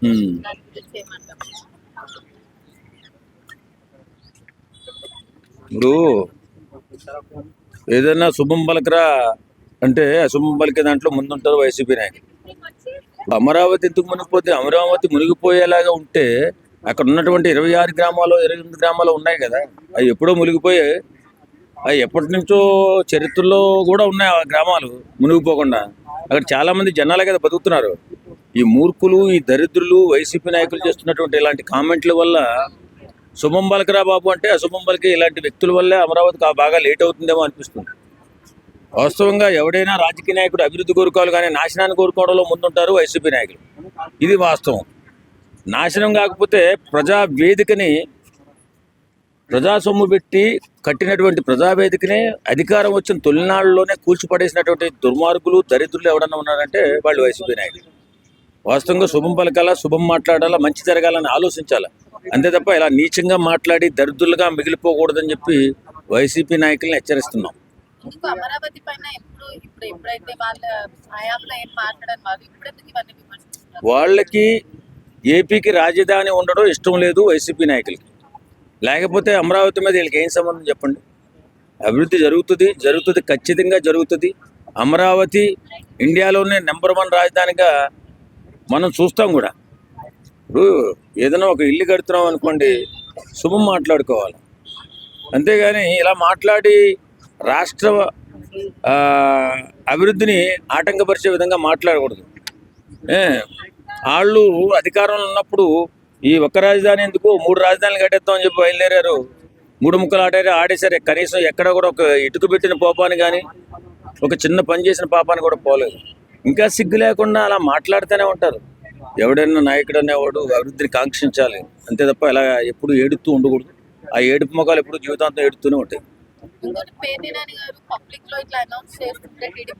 ఉమ్. దాని గురించి ఏమంటారు? ఇప్పుడు ఏదైనా శుభం పలకరా అంటే అశుభం పలికే దాంట్లో ముందుంటారు వైసీపీ నాయకులు. ఇప్పుడు అమరావతి ఎందుకు మునిగిపోతే, అమరావతి మునిగిపోయేలాగా ఉంటే అక్కడ ఉన్నటువంటి 26 గ్రామాలు 28 గ్రామాలు ఉన్నాయి కదా, అవి ఎప్పుడో మునిగిపోయాయి. అవి ఎప్పటి నుంచో చరిత్రలో కూడా ఉన్నాయి ఆ గ్రామాలు మునిగిపోకుండా. అక్కడ చాలా మంది జనాలే కదా బతుకుతున్నారు. ఈ మూర్ఖులు, ఈ దరిద్రులు, వైసీపీ నాయకులు చేస్తున్నటువంటి ఇలాంటి కామెంట్ల వల్ల శుభం పలకరా బాబు అంటే అశుభం పలికే ఇలాంటి వ్యక్తుల వల్లే అమరావతికి బాగా లేట్ అవుతుందేమో అనిపిస్తుంది. వాస్తవంగా ఎవడైనా రాజకీయ నాయకుడు అభివృద్ధి కోరుకోవాలి, కానీ నాశనాన్ని కోరుకోవడంలో ముందుంటారు వైసీపీ నాయకులు. ఇది వాస్తవం. నాశనం కాకపోతే ప్రజా సొమ్ము పెట్టి కట్టినటువంటి ప్రజావేదికనే అధికారం వచ్చిన తొలినాళ్ళలోనే కూల్చిపడేసినటువంటి దుర్మార్గులు, దరిద్రులు ఎవడన్నా ఉన్నారంటే వాళ్ళు వైసీపీ నాయకులు. వాస్తవంగా శుభం పలకాలా, శుభం మాట్లాడాలా, మంచి జరగాలని ఆలోచించాలా. అంతే తప్ప ఇలా నీచంగా మాట్లాడి దరిద్రులుగా మిగిలిపోకూడదని చెప్పి వైసీపీ నాయకులను హెచ్చరిస్తున్నాం. ఎందుకు అమరావతి పైన ఎప్పుడైతే వాళ్ళ హయాంలో ఏం మాట్లాడని వాళ్ళు ఇప్పుడు ఎందుకు ఇవన్నీ విమర్శిస్తున్నారు? వాళ్ళకి ఏపీకి రాజధాని ఉండడం ఇష్టం లేదు వైసీపీ నాయకులకి. లేకపోతే అమరావతి మీద వీళ్ళకి ఏం సంబంధం చెప్పండి. అభివృద్ధి జరుగుతుంది, ఖచ్చితంగా జరుగుతుంది. అమరావతి ఇండియాలోనే నెంబర్ 1 రాజధానిగా మనం చూస్తాం కూడా. ఇప్పుడు ఏదైనా ఒక ఇల్లు కడుతున్నాం అనుకోండి, శుభం మాట్లాడుకోవాలి. అంతేగాని ఇలా మాట్లాడి రాష్ట్ర అభివృద్ధిని ఆటంకపరిచే విధంగా మాట్లాడకూడదు. వాళ్ళు అధికారంలో ఉన్నప్పుడు ఈ ఒక్క రాజధాని ఎందుకు 3 రాజధానులు కట్టేస్తామని చెప్పి బయలుదేరారు. 3 ముక్కలు ఆడేశారు. కనీసం ఎక్కడ కూడా ఒక ఇటుక పెట్టిన పాపాన్ని కానీ, ఒక చిన్న పని చేసిన పాపాన్ని కూడా పోలేదు. ఇంకా సిగ్గు లేకుండా అలా మాట్లాడుతూనే ఉంటారు. ఎవడైనా నాయకుడు అనేవాడు అభివృద్ధిని కాంక్షించాలి, అంతే తప్ప ఇలా ఎప్పుడు ఏడుతూ ఉండకూడదు. ఆ ఏడుపు ముఖాలు ఎప్పుడు జీవితాంతం ఏడుతూనే ఉంటాయి. ఇంకోటి పేర్ని నాని గారు పబ్లిక్ లో ఇట్లా అనౌన్స్ చేస్తుంటే